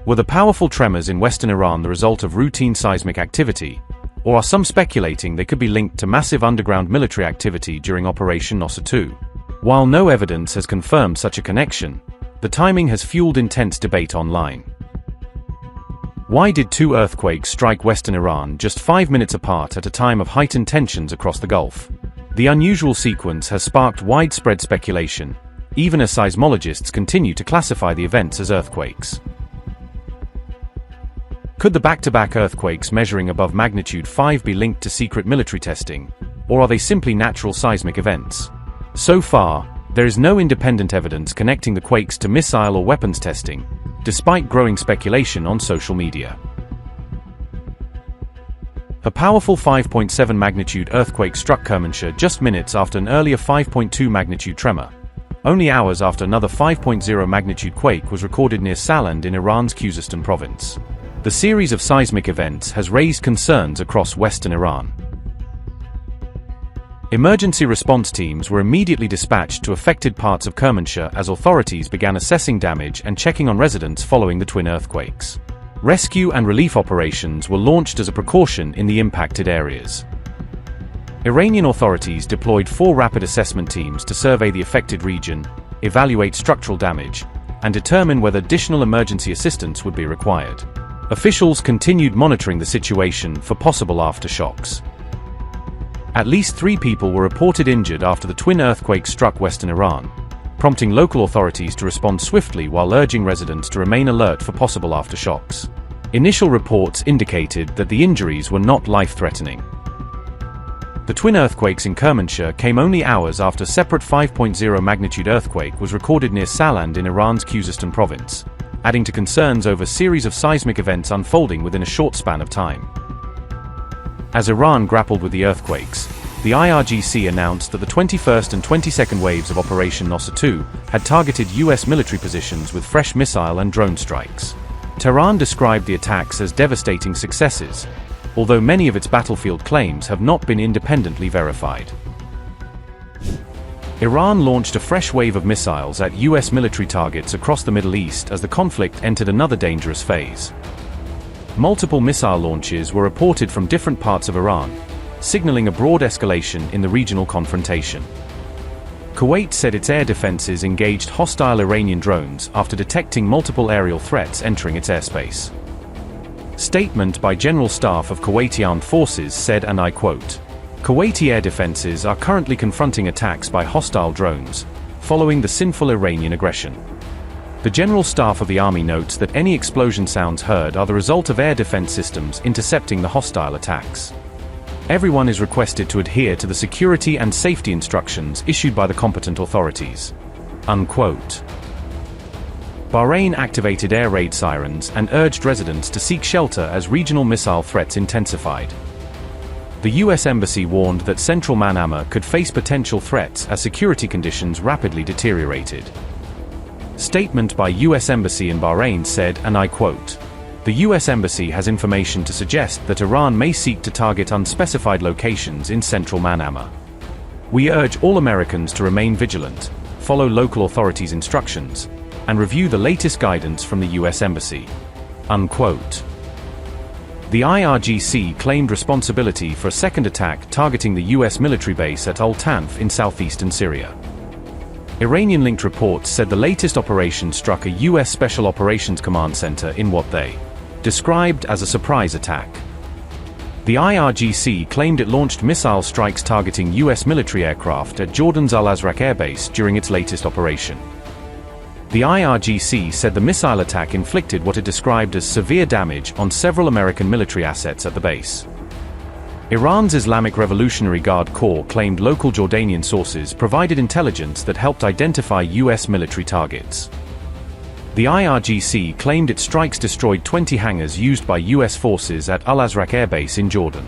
Were the powerful tremors in western Iran the result of routine seismic activity, or are some speculating they could be linked to massive underground military activity during Operation Nossa 2? While no evidence has confirmed such a connection, the timing has fueled intense debate online. Why did two earthquakes strike western Iran just 5 minutes apart at a time of heightened tensions across the Gulf? The unusual sequence has sparked widespread speculation, even as seismologists continue to classify the events as earthquakes. Could the back-to-back earthquakes measuring above magnitude 5 be linked to secret military testing, or are they simply natural seismic events? So far, there is no independent evidence connecting the quakes to missile or weapons testing, despite growing speculation on social media. A powerful 5.7 magnitude earthquake struck Kermanshah just minutes after an earlier 5.2 magnitude tremor, only hours after another 5.0 magnitude quake was recorded near Saland in Iran's Khuzestan province. The series of seismic events has raised concerns across western Iran. Emergency response teams were immediately dispatched to affected parts of Kermanshah as authorities began assessing damage and checking on residents following the twin earthquakes. Rescue and relief operations were launched as a precaution in the impacted areas. Iranian authorities deployed 4 rapid assessment teams to survey the affected region, evaluate structural damage, and determine whether additional emergency assistance would be required. Officials continued monitoring the situation for possible aftershocks. At least 3 people were reported injured after the twin earthquakes struck western Iran, prompting local authorities to respond swiftly while urging residents to remain alert for possible aftershocks. Initial reports indicated that the injuries were not life-threatening. The twin earthquakes in Kermanshah came only hours after a separate 5.0 magnitude earthquake was recorded near Saland in Iran's Khuzestan province, adding to concerns over a series of seismic events unfolding within a short span of time. As Iran grappled with the earthquakes, the IRGC announced that the 21st and 22nd waves of Operation Nossa 2 had targeted U.S. military positions with fresh missile and drone strikes. Tehran described the attacks as devastating successes, although many of its battlefield claims have not been independently verified. Iran launched a fresh wave of missiles at U.S. military targets across the Middle East as the conflict entered another dangerous phase. Multiple missile launches were reported from different parts of Iran, signaling a broad escalation in the regional confrontation. Kuwait said its air defenses engaged hostile Iranian drones after detecting multiple aerial threats entering its airspace. Statement by General Staff of Kuwaiti Armed Forces said, and I quote, "Kuwaiti air defenses are currently confronting attacks by hostile drones, following the sinful Iranian aggression." The General Staff of the Army notes that any explosion sounds heard are the result of air defense systems intercepting the hostile attacks. Everyone is requested to adhere to the security and safety instructions issued by the competent authorities. Unquote. Bahrain activated air raid sirens and urged residents to seek shelter as regional missile threats intensified. The U.S. Embassy warned that central Manama could face potential threats as security conditions rapidly deteriorated. Statement by U.S. Embassy in Bahrain said, and I quote, "The U.S. Embassy has information to suggest that Iran may seek to target unspecified locations in central Manama. We urge all Americans to remain vigilant, follow local authorities' instructions, and review the latest guidance from the U.S. Embassy." Unquote. The IRGC claimed responsibility for a second attack targeting the U.S. military base at Al-Tanf in southeastern Syria. Iranian-linked reports said the latest operation struck a U.S. Special Operations Command Center in what they described as a surprise attack. The IRGC claimed it launched missile strikes targeting U.S. military aircraft at Jordan's Al-Azraq Air Base during its latest operation. The IRGC said the missile attack inflicted what it described as severe damage on several American military assets at the base. Iran's Islamic Revolutionary Guard Corps claimed local Jordanian sources provided intelligence that helped identify U.S. military targets. The IRGC claimed its strikes destroyed 20 hangars used by U.S. forces at Al-Azraq Air Base in Jordan.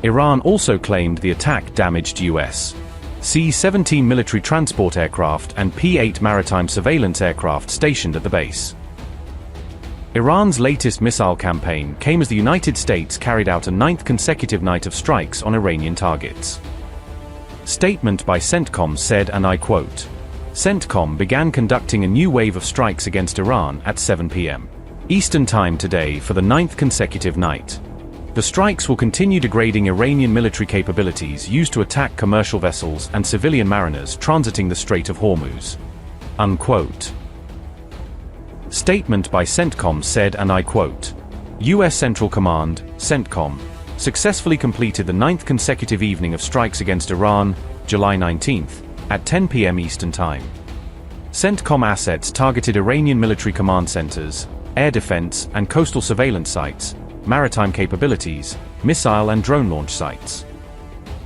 Iran also claimed the attack damaged U.S. C-17 military transport aircraft and P-8 maritime surveillance aircraft stationed at the base. Iran's latest missile campaign came as the United States carried out a 9th consecutive night of strikes on Iranian targets. Statement by CENTCOM said, and I quote, "CENTCOM began conducting a new wave of strikes against Iran at 7 p.m. Eastern Time today for the 9th consecutive night. The strikes will continue degrading Iranian military capabilities used to attack commercial vessels and civilian mariners transiting the Strait of Hormuz. Unquote. Statement by CENTCOM said, and I quote, U.S. Central Command, CENTCOM, successfully completed the 9th consecutive evening of strikes against Iran, July 19th, at 10 p.m. Eastern Time. CENTCOM assets targeted Iranian military command centers, air defense and coastal surveillance sites, maritime capabilities, missile and drone launch sites,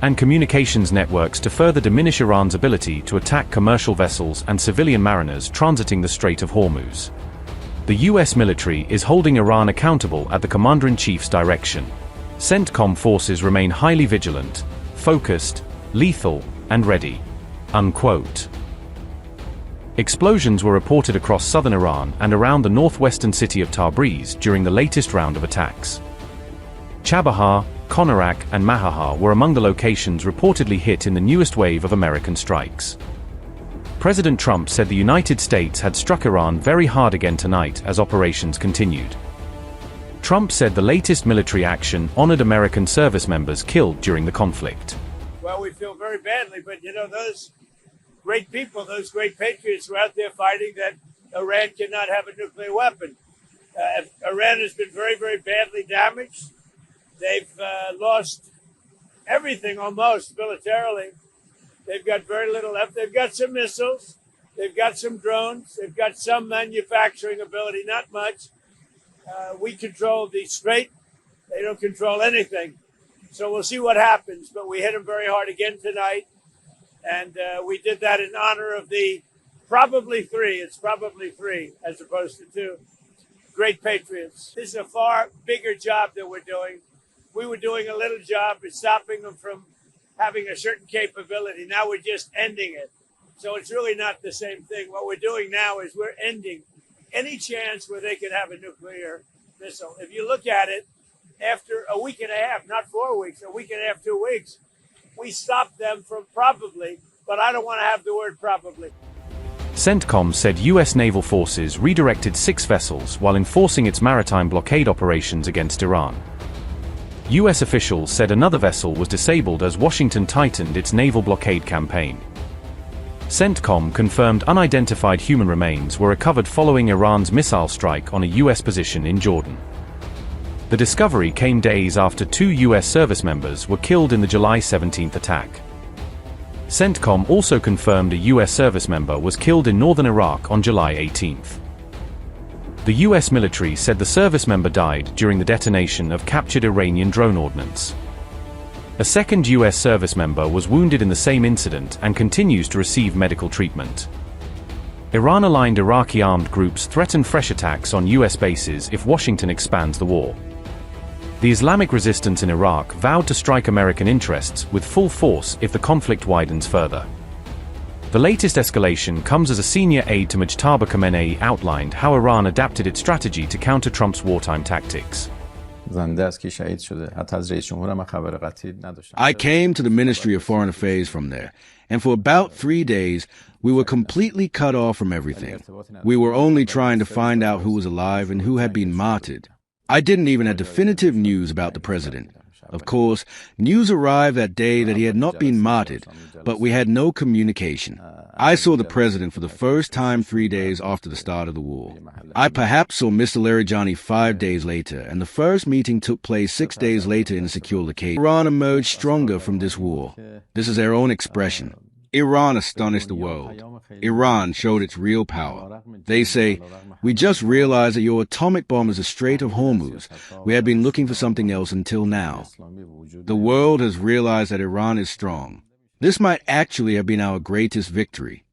and communications networks to further diminish Iran's ability to attack commercial vessels and civilian mariners transiting the Strait of Hormuz. The U.S. military is holding Iran accountable at the Commander-in-Chief's direction. CENTCOM forces remain highly vigilant, focused, lethal, and ready. Unquote. Explosions were reported across southern Iran and around the northwestern city of Tabriz during the latest round of attacks. Chabahar, Konarak, and Mahahar were among the locations reportedly hit in the newest wave of American strikes. President Trump said the United States had struck Iran very hard again tonight as operations continued. Trump said the latest military action honored American service members killed during the conflict. Well, we feel very badly, but those great people, those great patriots were out there fighting that Iran cannot have a nuclear weapon. Iran has been very, very badly damaged. They've lost everything almost militarily. They've got very little left. They've got some missiles. They've got some drones. They've got some manufacturing ability, not much. We control the strait. They don't control anything. So we'll see what happens. But we hit them very hard again tonight. And we did that in honor of the probably three as opposed to two great patriots. This is a far bigger job that we're doing. We were doing a little job in stopping them from having a certain capability. Now we're just ending it. So it's really not the same thing. What we're doing now is we're ending any chance where they could have a nuclear missile. If you look at it, after a week and a half, not 4 weeks, a week and a half, 2 weeks, we stopped them from probably, but I don't want to have the word probably. CENTCOM said U.S. naval forces redirected 6 vessels while enforcing its maritime blockade operations against Iran. U.S. officials said another vessel was disabled as Washington tightened its naval blockade campaign. CENTCOM confirmed unidentified human remains were recovered following Iran's missile strike on a U.S. position in Jordan. The discovery came days after 2 U.S. service members were killed in the July 17th attack. CENTCOM also confirmed a U.S. service member was killed in northern Iraq on July 18th. The U.S. military said the service member died during the detonation of captured Iranian drone ordnance. A second U.S. service member was wounded in the same incident and continues to receive medical treatment. Iran-aligned Iraqi armed groups threaten fresh attacks on U.S. bases if Washington expands the war. The Islamic resistance in Iraq vowed to strike American interests with full force if the conflict widens further. The latest escalation comes as a senior aide to Mujtaba Khamenei outlined how Iran adapted its strategy to counter Trump's wartime tactics. I came to the Ministry of Foreign Affairs from there, and for about 3 days, we were completely cut off from everything. We were only trying to find out who was alive and who had been martyred. I didn't even have definitive news about the president. Of course, news arrived that day that he had not been martyred, but we had no communication. I saw the president for the first time 3 days after the start of the war. I perhaps saw Mr. Larijani 5 days later, and the first meeting took place 6 days later in a secure location. Iran emerged stronger from this war. This is their own expression. Iran astonished the world. Iran showed its real power. They say, "We just realized that your atomic bomb is the Strait of Hormuz. We have been looking for something else until now." The world has realized that Iran is strong. This might actually have been our greatest victory.